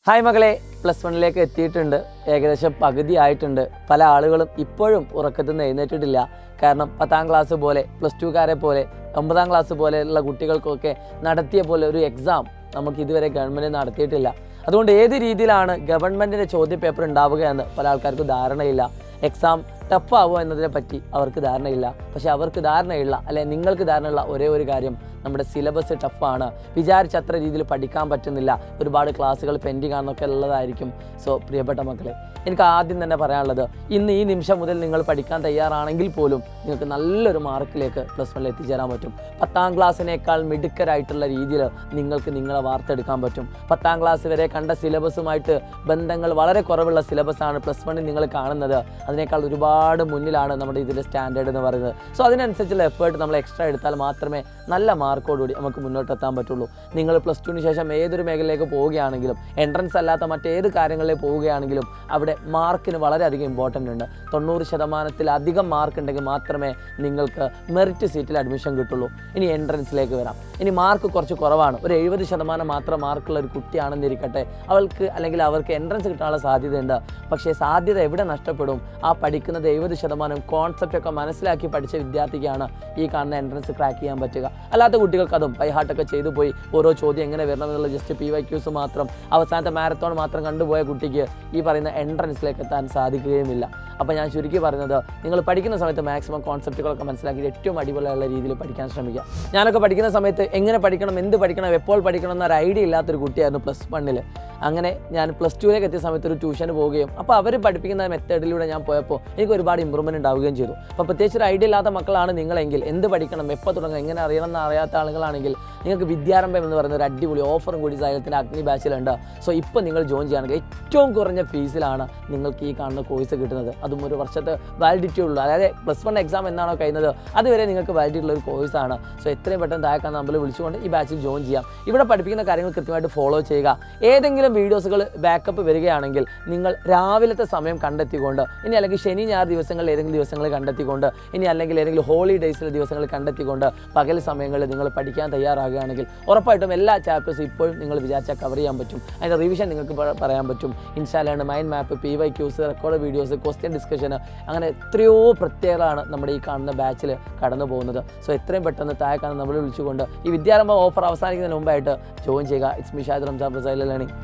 Hi മകളെ, +1 എത്തിയിട്ടുണ്ട്. ഏകദേശം പകുതി ആയിട്ടുണ്ട്. പല ആളുകളും ഇപ്പോഴും ഉറക്കത്തിൽ നിന്ന് എഴുന്നേറ്റിട്ടില്ല. കാരണം 10ാം ക്ലാസ് പോലെ, +2കാരെ പോലെ, 9ാം ക്ലാസ് പോലെയുള്ള കുട്ടികൾക്കൊക്കെ നടത്തിയ പോലെ ഒരു എക്സാം നമുക്ക് ഇതുവരെ ഗവൺമെൻറ് നടത്തിയിട്ടില്ല. അതുകൊണ്ട് ഏത് രീതിയിലാണ് ഗവൺമെൻറ്റിൻ്റെ ചോദ്യപേപ്പർ ഉണ്ടാവുക എന്ന് പല ആൾക്കാർക്കും ധാരണയില്ല. എക്സാം ടഫാവുക എന്നതിനെ പറ്റി അവർക്ക് ധാരണയില്ല. പക്ഷേ അവർക്ക് ധാരണയുള്ള, അല്ലെങ്കിൽ നിങ്ങൾക്ക് ധാരണയുള്ള ഒരേ ഒരു കാര്യം, നമ്മുടെ സിലബസ് ടഫാണ്, വിചാരിച്ചത്ര രീതിയിൽ പഠിക്കാൻ പറ്റുന്നില്ല, ഒരുപാട് ക്ലാസ്സുകൾ പെൻഡിങ് ആണെന്നൊക്കെ ഉള്ളതായിരിക്കും. സോ പ്രിയപ്പെട്ട മക്കളെ, എനിക്ക് ആദ്യം തന്നെ പറയാനുള്ളത്, ഇന്ന് ഈ നിമിഷം മുതൽ നിങ്ങൾ പഠിക്കാൻ തയ്യാറാണെങ്കിൽ പോലും നിങ്ങൾക്ക് നല്ലൊരു മാർക്കിലേക്ക് +1 എത്തിച്ചേരാൻ പറ്റും. 10ാം ക്ലാസ്സിനേക്കാൾ മിടുക്കരായിട്ടുള്ള രീതിയിൽ നിങ്ങൾക്ക് നിങ്ങളെ വാർത്തെടുക്കാൻ പറ്റും. 10ാം ക്ലാസ് വരെ കണ്ട സിലബസുമായിട്ട് ബന്ധങ്ങൾ വളരെ കുറവുള്ള സിലബസാണ് +1 നിങ്ങൾ കാണുന്നത്. അതിനേക്കാൾ ഒരുപാട് മുന്നിലാണ് നമ്മുടെ ഇതിൻ്റെ സ്റ്റാൻഡേർഡ് എന്ന് പറയുന്നത്. സോ അതിനനുസരിച്ചുള്ള എഫേർട്ട് നമ്മൾ എക്സ്ട്രാ എടുത്താൽ മാത്രമേ നല്ല മാർക്കോടുകൂടി നമുക്ക് മുന്നോട്ടെത്താൻ പറ്റുള്ളൂ. നിങ്ങൾ +2ന് ശേഷം ഏതൊരു മേഖലയിലേക്ക് പോവുകയാണെങ്കിലും, എൻട്രൻസ് അല്ലാത്ത മറ്റേത് കാര്യങ്ങളിലേക്ക് പോവുകയാണെങ്കിലും അവിടെ മാർക്കിന് വളരെയധികം ഇമ്പോർട്ടൻ്റ് ഉണ്ട്. 90%-ലധികം മാർക്ക് ഉണ്ടെങ്കിൽ മാത്രമേ നിങ്ങൾക്ക് മെറിറ്റ് സീറ്റിൽ അഡ്മിഷൻ കിട്ടുള്ളൂ. ഇനി എൻട്രൻസിലേക്ക് വരാം. ഇനി മാർക്ക് കുറച്ച് കുറവാണ്, ഒരു 70% മാത്രം മാർക്കുള്ള ഒരു കുട്ടിയാണെന്നിരിക്കട്ടെ, അവർക്ക് എൻട്രൻസ് കിട്ടാനുള്ള സാധ്യതയുണ്ട്. പക്ഷേ സാധ്യത എവിടെ നഷ്ടപ്പെടും? ആ പഠിക്കുന്നത് 70% കോൺസെപ്റ്റൊക്കെ മനസ്സിലാക്കി പഠിച്ച വിദ്യാർത്ഥിക്കാണ് ഈ കാണുന്ന എൻട്രൻസ് ക്രാക്ക് ചെയ്യാൻ പറ്റുക. അല്ലാത്ത കുട്ടികൾക്ക് അതും ബൈഹാർട്ടൊക്കെ ചെയ്തു പോയി ഓരോ ചോദ്യം എങ്ങനെ വരണമെന്നുള്ള ജസ്റ്റ് PYQs മാത്രം, അവസാനത്തെ മാരത്തോൺ മാത്രം കണ്ടുപോയ കുട്ടിക്ക് ഈ പറയുന്ന എൻട്രൻസിലേക്ക് എത്താൻ സാധിക്കുകയുമില്ല. അപ്പോൾ ഞാൻ ചുരുക്കി പറയുന്നത്, നിങ്ങൾ പഠിക്കുന്ന സമയത്ത് മാക്സിമം കോൺസെപ്റ്റുകളൊക്കെ മനസ്സിലാക്കി ഏറ്റവും അടിപൊളിയുള്ള രീതിയിൽ പഠിക്കാൻ ശ്രമിക്കുക. ഞാനൊക്കെ പഠിക്കുന്ന സമയത്ത് എങ്ങനെ പഠിക്കണം, എന്ത് പഠിക്കണം, എപ്പോൾ പഠിക്കണം എന്നൊരു ഐഡിയ ഇല്ലാത്തൊരു കുട്ടിയായിരുന്നു +1. അങ്ങനെ ഞാൻ +2ലേക്ക് എത്തിയ സമയത്ത് ഒരു ട്യൂഷന് പോവുകയും അപ്പോൾ അവർ പഠിപ്പിക്കുന്ന മെത്തേഡിലൂടെ ഞാൻ പോയപ്പോൾ എനിക്ക് ഒരുപാട് ഇമ്പ്രൂവ്മെൻറ്റ് ഉണ്ടാവുകയും ചെയ്തു. അപ്പോൾ പ്രത്യേകിച്ച് ഒരു ഐഡിയ ഇല്ലാത്ത മക്കളാണ് നിങ്ങളെങ്കിൽ, എന്ത് പഠിക്കണം, എപ്പോൾ തുടങ്ങണം, എങ്ങനെ അറിയണം എന്ന് അറിയാത്ത ആളുകളാണെങ്കിൽ നിങ്ങൾക്ക് വിദ്യാരംഭം എന്ന് പറയുന്ന ഒരു അടിപൊളി ഓഫറും കൂടി സാഹിത്യത്തിൻ്റെ അഗ്നി ബാച്ചിലുണ്ട്. സോ ഇപ്പോൾ നിങ്ങൾ ജോയിൻ ചെയ്യുകയാണെങ്കിൽ ഏറ്റവും കുറഞ്ഞ ഫീസിലാണ് നിങ്ങൾക്ക് ഈ കാണുന്ന കോഴ്സ് കിട്ടുന്നത്. അതും ഒരു വർഷത്തെ വാലിഡിറ്റി ഉള്ളൂ. അതായത് +1 എക്സാം എന്നാണോ കഴിയുന്നത് അതുവരെ നിങ്ങൾക്ക് വാലിഡിറ്റി ഉള്ള ഒരു കോഴ്സാണ്. സോ എത്രയും പെട്ടെന്ന് താഴെ നമ്പറിൽ വിളിച്ചുകൊണ്ട് ഈ ബാച്ചിൽ ജോയിൻ ചെയ്യാം. ഇവിടെ പഠിപ്പിക്കുന്ന കാര്യങ്ങൾ കൃത്യമായിട്ട് ഫോളോ ചെയ്യുക. ഏതെങ്കിലും വീഡിയോസുകൾ ബാക്കപ്പ് വരികയാണെങ്കിൽ നിങ്ങൾ രാവിലത്തെ സമയം കണ്ടെത്തിക്കൊണ്ട്, ഇനി അല്ലെങ്കിൽ ശനി ഞായർ ദിവസങ്ങളിൽ ഏതെങ്കിലും ദിവസങ്ങൾ കണ്ടെത്തിക്കൊണ്ട്, ഇനി അല്ലെങ്കിൽ ഏതെങ്കിലും ഹോളിഡേയ്സിലെ ദിവസങ്ങൾ കണ്ടെത്തിക്കൊണ്ട് പകൽ സമയങ്ങളിൽ നിങ്ങൾ പഠിക്കാൻ തയ്യാറാകുകയാണെങ്കിൽ ഉറപ്പായിട്ടും എല്ലാ ചാപ്റ്റേഴ്സും ഇപ്പോഴും നിങ്ങൾ വിചാരിച്ചാൽ കവർ ചെയ്യാൻ പറ്റും. അതിൻ്റെ റിവിഷൻ നിങ്ങൾക്ക് പറയാൻ പറ്റും. ഇൻസ്റ്റാലാണ് mind map, PYQs, record videos, question discussion, അങ്ങനെ എത്രയോ പ്രത്യേകതയാണ് നമ്മുടെ ഈ കാണുന്ന ബാച്ചിൽ കടന്നു പോകുന്നത്. സോ എത്രയും പെട്ടെന്ന് താഴെ കാണുന്ന നമ്മൾ വിളിച്ചുകൊണ്ട് ഈ വിദ്യാരംഭ ഓഫർ അവസാനിക്കുന്നതിന് മുമ്പായിട്ട് ജോയിൻ ചെയ്യുക. It's me Shahid Ramzan, learning.